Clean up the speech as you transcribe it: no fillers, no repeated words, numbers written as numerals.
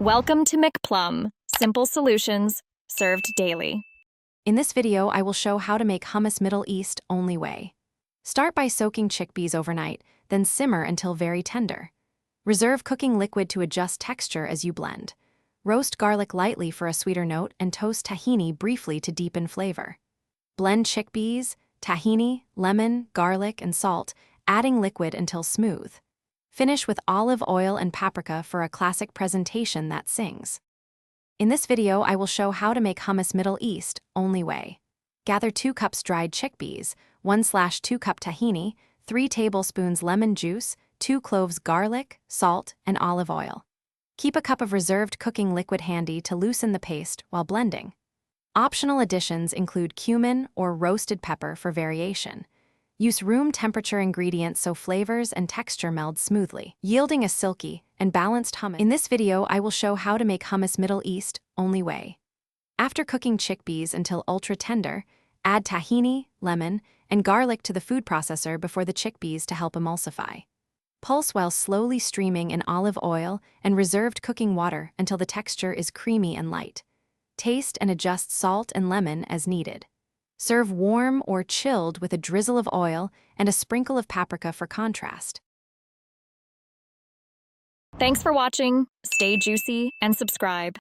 Welcome to McPlum, simple solutions served daily. In this video, I will show how to make hummus Middle East only way. Start by soaking chickpeas overnight, then simmer until very tender. Reserve cooking liquid to adjust texture as you blend. Roast garlic lightly for a sweeter note and toast tahini briefly to deepen flavor. Blend chickpeas, tahini, lemon, garlic, and salt, adding liquid until smooth. Finish with olive oil and paprika for a classic presentation that sings. In this video, I will show how to make hummus Middle East only way. Gather 2 cups dried chickpeas, 1/2 cup tahini, 3 tablespoons lemon juice, 2 cloves garlic, salt, and olive oil. Keep a cup of reserved cooking liquid handy to loosen the paste while blending. Optional additions include cumin or roasted pepper for variation. Use room temperature ingredients so flavors and texture meld smoothly, yielding a silky and balanced hummus. In this video, I will show how to make hummus Middle East only way. After cooking chickpeas until ultra tender, add tahini, lemon, and garlic to the food processor before the chickpeas to help emulsify. Pulse while slowly streaming in olive oil and reserved cooking water until the texture is creamy and light. Taste and adjust salt and lemon as needed. Serve warm or chilled with a drizzle of oil and a sprinkle of paprika for contrast. Thanks for watching. Stay juicy and subscribe.